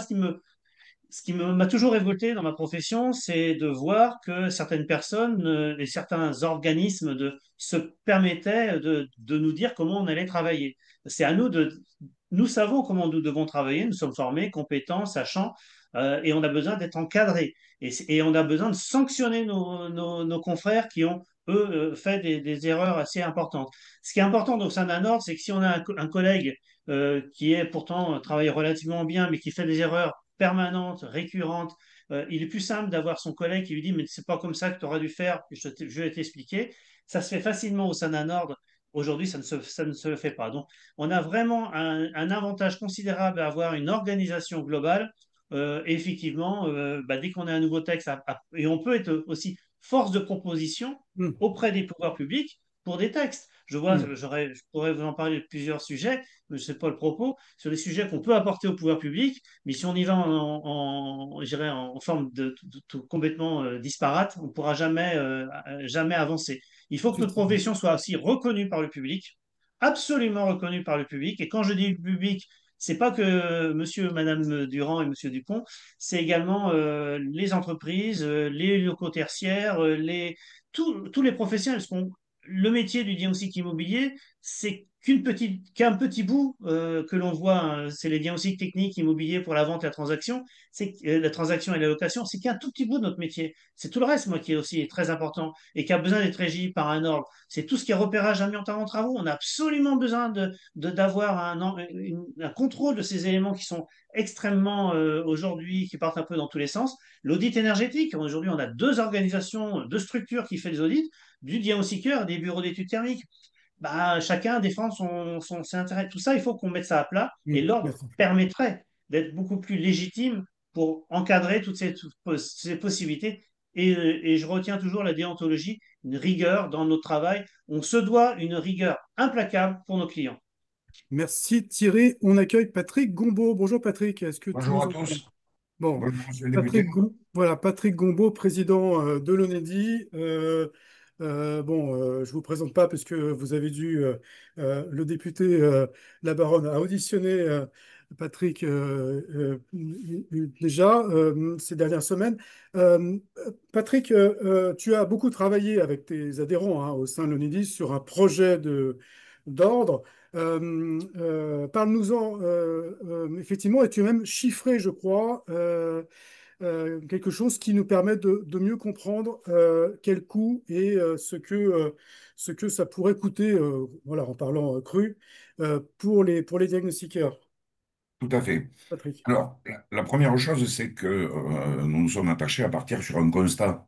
[SPEAKER 3] m'a toujours révolté dans ma profession, c'est de voir que certaines personnes et certains organismes se permettaient de nous dire comment on allait travailler. C'est à nous nous savons comment nous devons travailler, nous sommes formés, compétents, sachants, et on a besoin d'être encadrés. Et on a besoin de sanctionner nos confrères qui ont, eux, fait des erreurs assez importantes. Ce qui est important au sein d'un ordre, c'est que si on a un collègue qui est pourtant travaille relativement bien, mais qui fait des erreurs permanente, récurrente, il est plus simple d'avoir son collègue qui lui dit mais c'est pas comme ça que tu aurais dû faire, je vais t'expliquer. Ça se fait facilement au sein d'un ordre. Aujourd'hui, ça ne se fait pas. Donc, on a vraiment un avantage considérable à avoir une organisation globale. Et effectivement, bah, dès qu'on a un nouveau texte, et on peut être aussi force de proposition
[SPEAKER 1] Hmm.
[SPEAKER 3] auprès des pouvoirs publics pour des textes. Je vois,
[SPEAKER 1] Mm.
[SPEAKER 3] je pourrais vous en parler de plusieurs sujets, mais ce n'est pas le propos, sur des sujets qu'on peut apporter au pouvoir public, mais si on y va je dirais en forme de complètement disparate, on ne pourra jamais avancer. Il faut que notre
[SPEAKER 1] Effectivement.
[SPEAKER 3] profession soit aussi reconnue par le public, absolument reconnue par le public. Et quand je dis public, c'est pas que monsieur, madame Durand et monsieur Dupont, c'est également les entreprises, les locaux tertiaires, tous les professionnels. Parce qu'on le métier du diagnostic immobilier, c'est qu'un petit bout que l'on voit, hein, c'est les diagnostics techniques immobiliers pour la vente et la transaction, la transaction et la location, c'est qu'un tout petit bout de notre métier. C'est tout le reste, moi, qui est aussi très important et qui a besoin d'être régi par un ordre. C'est tout ce qui est repérage amiantant en travaux. On a absolument besoin d'avoir un contrôle de ces éléments qui sont extrêmement aujourd'hui, qui partent un peu dans tous les sens. L'audit énergétique, aujourd'hui, on a deux organisations, deux structures qui font des audits, du diagnostiqueur et des bureaux d'études thermiques. Bah, chacun défend ses intérêts. Tout ça, il faut qu'on mette ça à plat. Et
[SPEAKER 1] Mm.
[SPEAKER 3] l'ordre
[SPEAKER 1] Merci.
[SPEAKER 3] permettrait d'être beaucoup plus légitime pour encadrer toutes ces possibilités. Et je retiens toujours la déontologie, une rigueur dans notre travail. On se doit une rigueur implacable pour nos clients.
[SPEAKER 1] Merci Thierry. On accueille Patrick Gombeau. Bonjour Patrick, est-ce que tu
[SPEAKER 4] Bonjour
[SPEAKER 1] nous
[SPEAKER 4] à
[SPEAKER 1] entends?
[SPEAKER 4] tous.
[SPEAKER 1] Bon,
[SPEAKER 4] Bonjour, monsieur le député.
[SPEAKER 1] Voilà, Patrick Gombeau, président de l'ONEDI. Je vous présente pas parce que vous avez dû, le député La Baronne a auditionné Patrick déjà ces dernières semaines. Euh, Patrick, tu as beaucoup travaillé avec tes adhérents hein, au sein de l'ONEDI sur un projet d'ordre. Parle-nous-en effectivement, et tu as même chiffré, je crois, quelque chose qui nous permet de mieux comprendre quel coût et ce que ça pourrait coûter, voilà, en parlant cru, pour les diagnostiqueurs.
[SPEAKER 4] Tout à fait.
[SPEAKER 1] Patrick.
[SPEAKER 4] Alors, la première chose, c'est que nous nous sommes attachés à partir sur un constat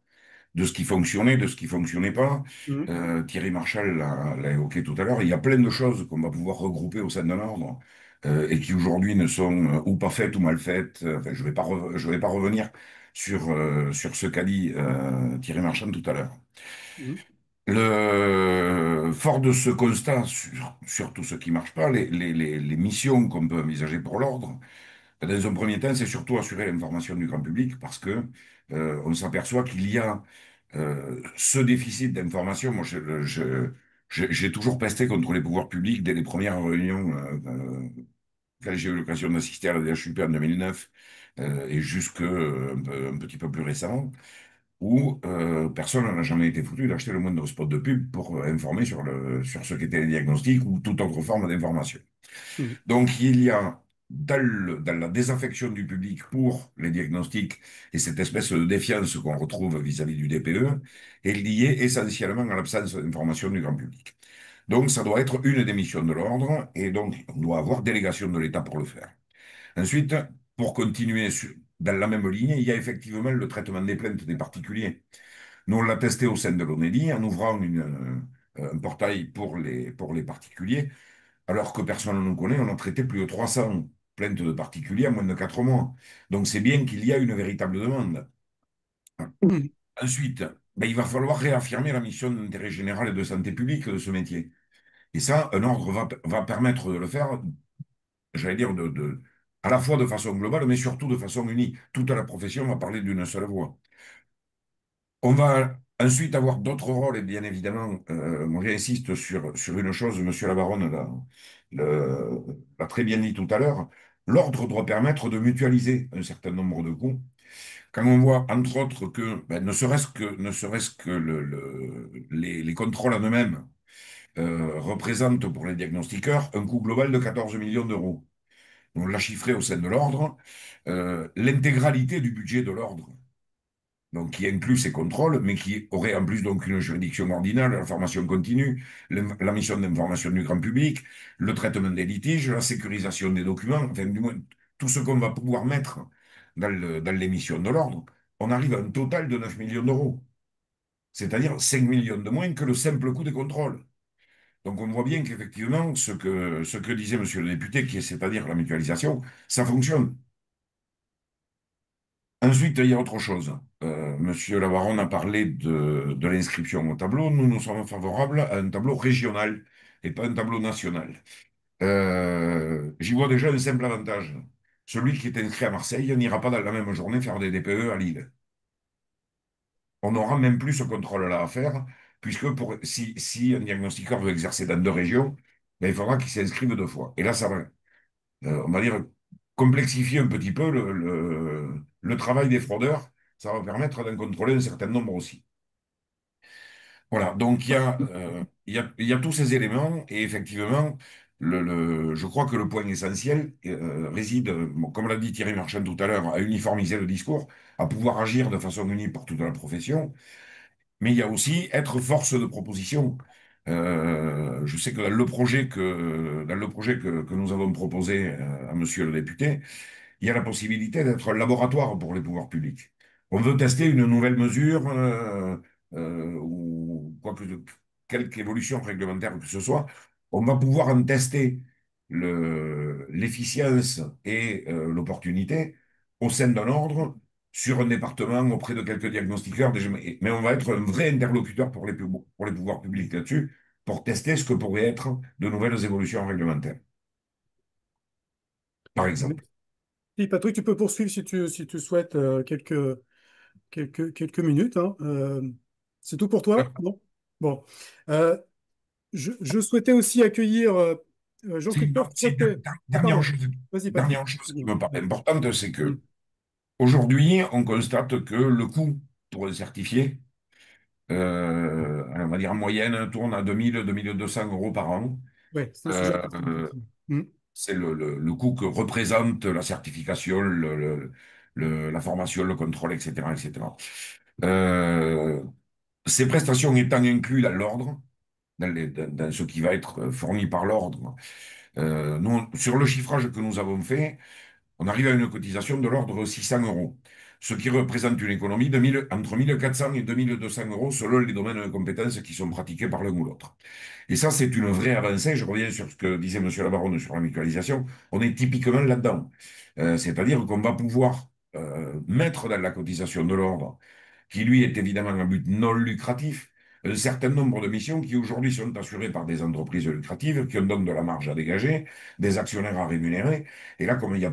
[SPEAKER 4] de ce qui fonctionnait, de ce qui fonctionnait pas.
[SPEAKER 1] Mhm.
[SPEAKER 4] Thierry Marchal l'a évoqué tout à l'heure. Il y a plein de choses qu'on va pouvoir regrouper au sein d'un ordre et qui aujourd'hui ne sont ou pas faites ou mal faites. Enfin, je vais pas revenir sur ce qu'a dit Thierry Marchal tout à l'heure.
[SPEAKER 1] Mhm.
[SPEAKER 4] Fort de ce constat sur tout ce qui marche pas, les missions qu'on peut envisager pour l'ordre, dans un premier temps, c'est surtout assurer l'information du grand public parce que on s'aperçoit qu'il y a ce déficit d'information. Moi, j'ai toujours pesté contre les pouvoirs publics dès les premières réunions quand j'ai eu l'occasion d'assister à la DHUP en 2009 et jusque un petit peu plus récemment où personne n'a jamais été foutu d'acheter le moindre spot de pub pour informer sur ce qu'étaient les diagnostics ou toute autre forme d'information.
[SPEAKER 1] Mhm.
[SPEAKER 4] Donc, il y a dans la désaffection du public pour les diagnostics et cette espèce de défiance qu'on retrouve vis-à-vis du DPE est liée essentiellement à l'absence d'information du grand public. Donc, ça doit être une des missions de l'ordre et donc on doit avoir délégation de l'État pour le faire. Ensuite, pour continuer dans la même ligne, il y a effectivement le traitement des plaintes des particuliers. Nous, on l'a testé au sein de l'ONEDI en ouvrant un portail pour les particuliers. Alors que personne ne nous connaît, on a traité plus de 300 plaintes de particuliers en moins de 4 mois. Donc c'est bien qu'il y a une véritable demande.
[SPEAKER 1] Mhm.
[SPEAKER 4] Ensuite, ben, il va falloir réaffirmer la mission d'intérêt général et de santé publique de ce métier. Et ça, un ordre va permettre de le faire, j'allais dire, à la fois de façon globale, mais surtout de façon unie. Toute la profession va parler d'une seule voix. On va ensuite avoir d'autres rôles, et bien évidemment, moi j'insiste sur une chose, Monsieur Labaronne l'a très bien dit tout à l'heure, l'ordre doit permettre de mutualiser un certain nombre de coûts. Quand on voit, entre autres, que ben, ne serait-ce que les contrôles en eux-mêmes représentent pour les diagnostiqueurs un coût global de 14 millions d'euros. On l'a chiffré au sein de l'ordre. L'intégralité du budget de l'ordre donc qui inclut ces contrôles, mais qui aurait en plus donc une juridiction ordinale, la formation continue, la mission d'information du grand public, le traitement des litiges, la sécurisation des documents, enfin du moins tout ce qu'on va pouvoir mettre dans les missions de l'ordre, on arrive à un total de 9 millions d'euros, c'est-à-dire 5 millions de moins que le simple coût des contrôles. Donc on voit bien qu'effectivement, ce que disait monsieur le député, qui est c'est-à-dire la mutualisation, ça fonctionne. Ensuite, il y a autre chose. Monsieur Lavaron a parlé de l'inscription au tableau. Nous, nous sommes favorables à un tableau régional et pas un tableau national. J'y vois déjà un simple avantage. Celui qui est inscrit à Marseille n'ira pas dans la même journée faire des DPE à Lille. On n'aura même plus ce contrôle-là à faire, puisque si un diagnostiqueur veut exercer dans deux régions, ben, il faudra qu'il s'inscrive deux fois. Et là, ça va, on va dire, complexifier un petit peu le travail des fraudeurs. Ça va permettre d'en contrôler un certain nombre aussi. Voilà, donc il y a tous ces éléments et effectivement, je crois que le point essentiel réside, bon, comme l'a dit Thierry Marchand tout à l'heure, à uniformiser le discours, à pouvoir agir de façon unie pour toute la profession, mais il y a aussi être force de proposition. Je sais que dans le projet que nous avons proposé à monsieur le député, il y a la possibilité d'être un laboratoire pour les pouvoirs publics. On veut tester une nouvelle mesure ou quelque évolution réglementaire que ce soit. On va pouvoir en tester l'efficience et l'opportunité au sein d'un ordre sur un département auprès de quelques diagnostiqueurs. Mais on va être un vrai interlocuteur pour les pouvoirs publics là-dessus pour tester ce que pourraient être de nouvelles évolutions réglementaires, par exemple.
[SPEAKER 1] Merci, Patrick, tu peux poursuivre si tu souhaites quelques minutes, hein. C'est tout pour toi? Non? Bon. Euh, je souhaitais aussi accueillir Jean-Christophe Protet. Ah,
[SPEAKER 4] Dernière
[SPEAKER 1] pardon.
[SPEAKER 4] chose,
[SPEAKER 1] Vas-y, Patrick.
[SPEAKER 4] dernière chose qui
[SPEAKER 1] Vas-y.
[SPEAKER 4] me paraît importante, c'est
[SPEAKER 1] Mm.
[SPEAKER 4] que aujourd'hui, on constate que le coût pour un certifié, on va dire en moyenne, tourne à 2 200 € par an.
[SPEAKER 1] Ouais, c'est un sujet important,
[SPEAKER 4] Euh,
[SPEAKER 1] effectivement. Mm.
[SPEAKER 4] c'est le coût que représente la certification, la formation, le contrôle, etc., etc. Euh, ces prestations étant incluses dans l'ordre, dans ce qui va être fourni par l'ordre, nous, sur le chiffrage que nous avons fait, on arrive à une cotisation de l'ordre de 600 €, ce qui représente une économie entre 1400 et 2200 € selon les domaines de compétences qui sont pratiqués par l'un ou l'autre. Et ça, c'est une vraie avancée. Je reviens sur ce que disait M. Labaronne sur la mutualisation. On est typiquement là-dedans. C'est-à-dire qu'on va pouvoir mettre dans la cotisation de l'ordre, qui lui est évidemment un but non lucratif, un certain nombre de missions qui aujourd'hui sont assurées par des entreprises lucratives, qui ont donc de la marge à dégager, des actionnaires à rémunérer. Et là, comme il y a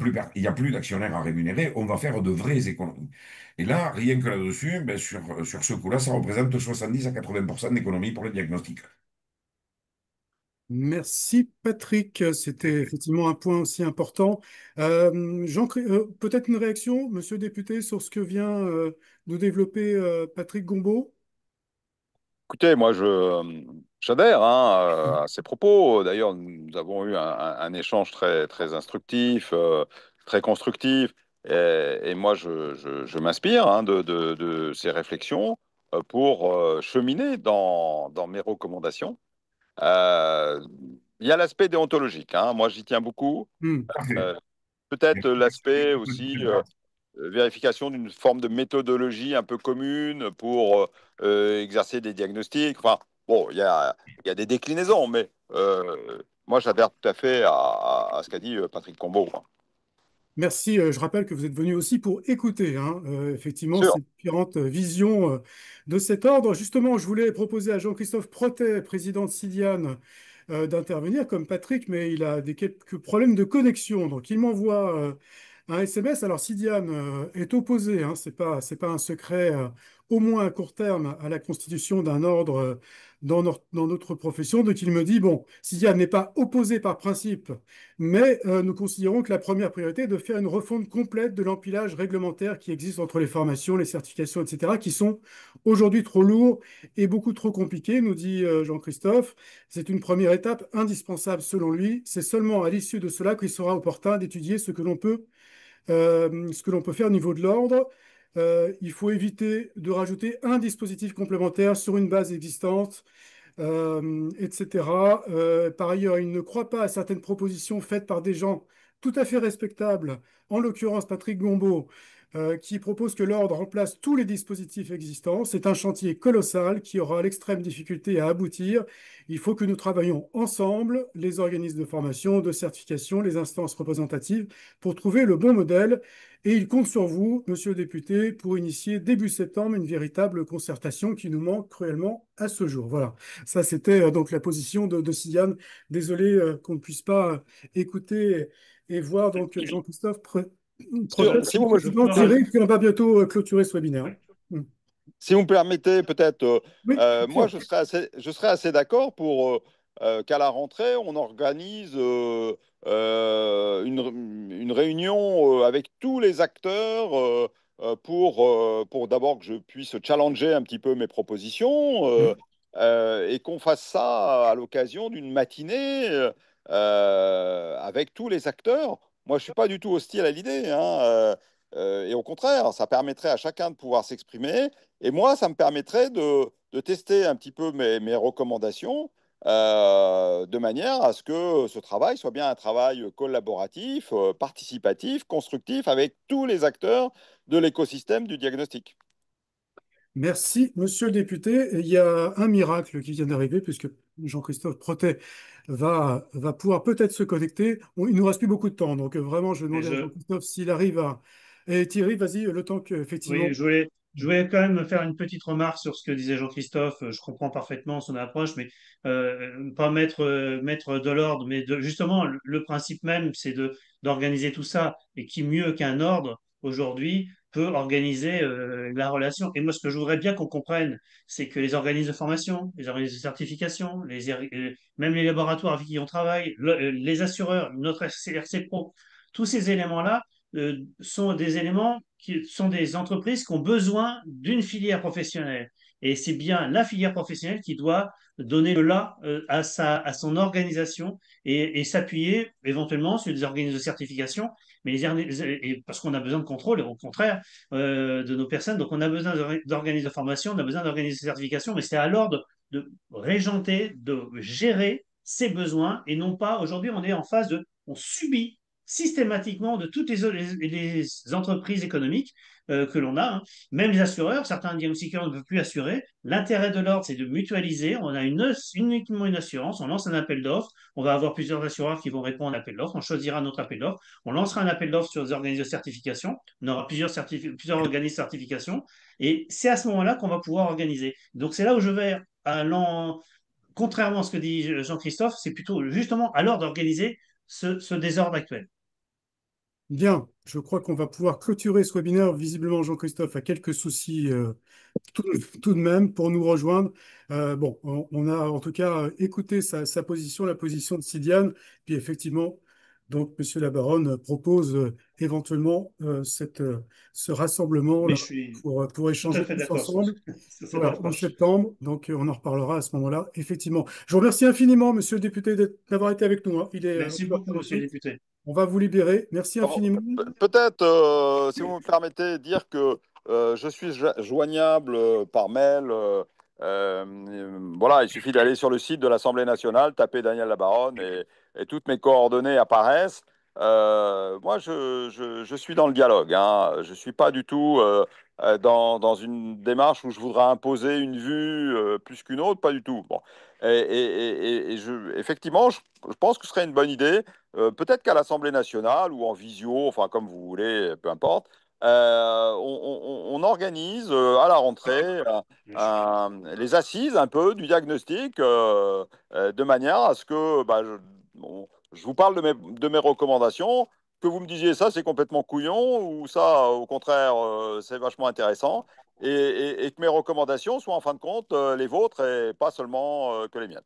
[SPEAKER 4] plus d'actionnaires à rémunérer, on va faire de vraies économies. Et là, rien que là-dessus, ben, sur ce coup-là, ça représente 70 à 80% d'économies pour les diagnostics.
[SPEAKER 1] Merci, Patrick. C'était effectivement un point aussi important. Peut-être une réaction, monsieur le député, sur ce que vient de développer Patrick Gombaud?
[SPEAKER 2] Écoutez, moi, j'adhère hein, à ces propos. D'ailleurs, nous avons eu un échange très, très instructif, très constructif. Et moi, je m'inspire hein, de ces réflexions pour cheminer dans mes recommandations. Euh, Il y a l'aspect déontologique. Hein. Moi, j'y tiens beaucoup.
[SPEAKER 1] Hmm.
[SPEAKER 2] Euh, Peut-être l'aspect aussi vérification d'une forme de méthodologie un peu commune pour exercer des diagnostics. Enfin, bon, il y a des déclinaisons, mais moi, j'adhère tout à fait à ce qu'a dit Patrick Combeau. Hein.
[SPEAKER 1] Merci. Je rappelle que vous êtes venu aussi pour écouter, hein, effectivement
[SPEAKER 2] Sûr.
[SPEAKER 1] ces différentes visions de cet ordre. Justement, je voulais proposer à Jean-Christophe Protet, président de Sidiane, d'intervenir comme Patrick, mais il a quelques problèmes de connexion. Donc, il m'envoie un SMS. Alors, Sidiane est opposé, hein, c'est pas un secret, au moins à court terme, à la constitution d'un ordre dans notre profession. Donc, il me dit, bon, Sidiane n'est pas opposé par principe, mais nous considérons que la première priorité est de faire une refonte complète de l'empilage réglementaire qui existe entre les formations, les certifications, etc., qui sont aujourd'hui trop lourds et beaucoup trop compliqués, nous dit Jean-Christophe. C'est une première étape indispensable selon lui. C'est seulement à l'issue de cela qu'il sera opportun d'étudier ce que l'on peut faire au niveau de l'ordre. Il faut éviter de rajouter un dispositif complémentaire sur une base existante, etc. Par ailleurs, il ne croit pas à certaines propositions faites par des gens tout à fait respectable, en l'occurrence Patrick Gombault, qui propose que l'ordre remplace tous les dispositifs existants. C'est un chantier colossal qui aura l'extrême difficulté à aboutir. Il faut que nous travaillions ensemble, les organismes de formation, de certification, les instances représentatives, pour trouver le bon modèle. Et il compte sur vous, monsieur le député, pour initier début septembre une véritable concertation qui nous manque cruellement à ce jour. Voilà, ça c'était donc la position de Sidiane. Désolé qu'on ne puisse pas écouter et voir donc Jean-Christophe proteste.
[SPEAKER 2] Si vous me,
[SPEAKER 3] Je
[SPEAKER 1] Président
[SPEAKER 3] ferai.
[SPEAKER 1] Thierry, puis on va bientôt clôturer ce webinaire.
[SPEAKER 3] Ouais.
[SPEAKER 2] Si vous me permettez, peut-être,
[SPEAKER 1] Oui, bien
[SPEAKER 2] moi,
[SPEAKER 1] sûr.
[SPEAKER 2] je serais assez d'accord pour qu'à la rentrée, on organise une réunion avec tous les acteurs pour d'abord que je puisse challenger un petit peu mes propositions et qu'on fasse ça à l'occasion d'une matinée avec tous les acteurs. Moi, je ne suis pas du tout hostile à l'idée, hein, et au contraire, ça permettrait à chacun de pouvoir s'exprimer. Et moi, ça me permettrait de tester un petit peu mes recommandations de manière à ce que ce travail soit bien un travail collaboratif, participatif, constructif avec tous les acteurs de l'écosystème du diagnostic.
[SPEAKER 1] Merci, monsieur le député. Il y a un miracle qui vient d'arriver, puisque Jean-Christophe Protet va pouvoir peut-être se connecter. Il nous reste plus beaucoup de temps, donc vraiment, je vais
[SPEAKER 3] Et
[SPEAKER 1] demander à
[SPEAKER 3] je,
[SPEAKER 1] Jean-Christophe s'il arrive à... Et Thierry, vas-y, le temps
[SPEAKER 3] oui,
[SPEAKER 1] qu'effectivement...
[SPEAKER 3] je voulais quand même faire une petite remarque sur ce que disait Jean-Christophe. Je comprends parfaitement son approche, mais pas mettre de l'ordre, mais justement, le principe même, c'est d'organiser tout ça. Et qui mieux qu'un ordre, aujourd'hui, peut organiser la relation. Et moi, ce que je voudrais bien qu'on comprenne, c'est que les organismes de formation, les organismes de certification, même les laboratoires avec qui on travaille, les assureurs, notre RC Pro, tous ces éléments-là, sont des éléments qui sont des entreprises qui ont besoin d'une filière professionnelle. Et c'est bien la filière professionnelle qui doit donner le là à son organisation et s'appuyer éventuellement sur des organismes de certification, mais parce qu'on a besoin de contrôle, au contraire, de nos personnes. Donc on a besoin d'organismes de formation, on a besoin d'organismes de certification, mais c'est à l'ordre de régenter, de gérer ses besoins et non pas aujourd'hui on est en phase de on subit systématiquement de toutes les entreprises économiques que l'on a, hein. Même les assureurs, certains diagnostiqueurs ne veulent plus assurer. L'intérêt de l'ordre, c'est de mutualiser. On a uniquement une assurance, on lance un appel d'offres, on va avoir plusieurs assureurs qui vont répondre à l'appel d'offres, on choisira notre appel d'offres, on lancera un appel d'offres sur des organismes de certification, on aura plusieurs organismes de certification, et c'est à ce moment-là qu'on va pouvoir organiser. Donc c'est là où je vais contrairement à ce que dit Jean-Christophe, c'est plutôt justement à l'heure d'organiser ce désordre actuel.
[SPEAKER 1] Bien, je crois qu'on va pouvoir clôturer ce webinaire. Visiblement, Jean-Christophe a quelques soucis tout, tout de même pour nous rejoindre. Bon, on a en tout cas écouté sa position, la position de Sidiane. Puis effectivement, donc Monsieur la Baronne propose éventuellement ce
[SPEAKER 3] Mais
[SPEAKER 1] rassemblement-là
[SPEAKER 3] je suis
[SPEAKER 1] pour
[SPEAKER 3] tout à
[SPEAKER 1] échanger
[SPEAKER 3] fait
[SPEAKER 1] tous
[SPEAKER 3] d'accord sur
[SPEAKER 1] ensemble.
[SPEAKER 3] cette
[SPEAKER 1] Voilà, en
[SPEAKER 3] approche.
[SPEAKER 1] septembre. Donc on en reparlera à ce moment-là, effectivement. Je vous remercie infiniment, Monsieur le député, d'avoir été avec nous, hein. Il est
[SPEAKER 3] Merci beaucoup, monsieur le
[SPEAKER 1] 11h48.
[SPEAKER 3] député.
[SPEAKER 1] On va vous libérer. Merci
[SPEAKER 2] Bon,
[SPEAKER 1] infiniment.
[SPEAKER 2] peut-être, si vous me permettez, dire que je suis joignable par mail. Voilà, il suffit d'aller sur le site de l'Assemblée nationale, taper Daniel Labaronne et toutes mes coordonnées apparaissent. Moi, je suis dans le dialogue, hein. Je ne suis pas du tout dans une démarche où je voudrais imposer une vue plus qu'une autre, pas du tout. Bon. Effectivement, je pense que ce serait une bonne idée. Peut-être qu'à l'Assemblée nationale ou en visio, enfin comme vous voulez, peu importe, on organise à la rentrée les assises un peu du diagnostic de manière à ce que je vous parle de mes recommandations, que vous me disiez ça c'est complètement couillon ou ça au contraire c'est vachement intéressant et que mes recommandations soient en fin de compte les vôtres et pas seulement que les miennes.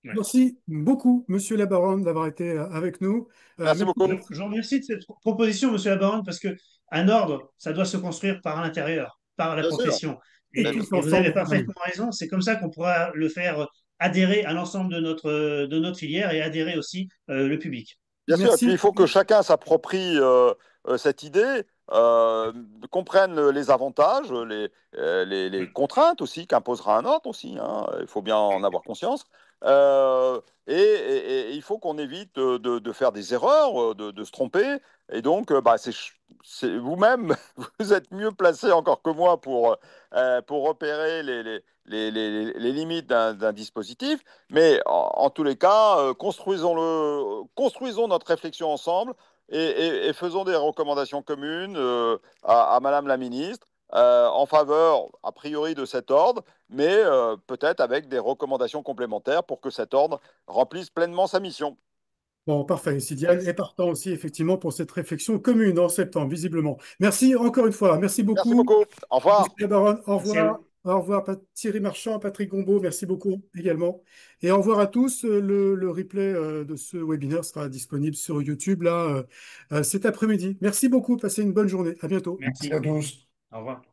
[SPEAKER 3] Ouais.
[SPEAKER 1] Merci beaucoup, Monsieur la Baronne, d'avoir été avec nous.
[SPEAKER 2] Merci
[SPEAKER 1] Merci.
[SPEAKER 2] beaucoup.
[SPEAKER 3] Je vous remercie de cette proposition, monsieur Labaronne, parce qu'un ordre, ça doit se construire par l'intérieur, par la
[SPEAKER 2] Bien sûr.
[SPEAKER 3] profession.
[SPEAKER 1] Et
[SPEAKER 2] Mais-
[SPEAKER 1] tous
[SPEAKER 3] Et vous avez
[SPEAKER 1] ensemble, évidemment.
[SPEAKER 3] parfaitement raison, c'est comme ça qu'on pourra le faire adhérer à l'ensemble de notre filière et adhérer aussi le public.
[SPEAKER 2] Bien sûr, et puis il
[SPEAKER 1] Merci.
[SPEAKER 2] faut que chacun s'approprie cette idée, comprenne les avantages, les contraintes aussi qu'imposera un ordre aussi, hein. Il faut bien en avoir conscience. Et il faut qu'on évite de faire des erreurs, de se tromper. Et donc, bah, c'est vous-même, vous êtes mieux placé encore que moi pour repérer les limites d'un dispositif. Mais en tous les cas, construisons notre réflexion ensemble et faisons des recommandations communes à Madame la ministre en faveur, a priori, de cet ordre, mais peut-être avec des recommandations complémentaires pour que cet ordre remplisse pleinement sa mission.
[SPEAKER 1] Bon, parfait. Sidiane est partant aussi, effectivement, pour cette réflexion commune en septembre, visiblement. Merci encore une fois. Merci
[SPEAKER 2] Merci
[SPEAKER 1] beaucoup.
[SPEAKER 2] beaucoup. Au revoir.
[SPEAKER 1] Monsieur Baron, au
[SPEAKER 3] Merci à
[SPEAKER 1] revoir.
[SPEAKER 3] vous.
[SPEAKER 1] Au revoir, Thierry Marchand, Patrick Gombeau, merci beaucoup également. Et au revoir à tous. Le replay de ce webinaire sera disponible sur YouTube là, cet après-midi. Merci beaucoup. Passez une bonne journée. À bientôt.
[SPEAKER 4] Merci
[SPEAKER 3] Merci.
[SPEAKER 4] à tous.
[SPEAKER 3] Au revoir.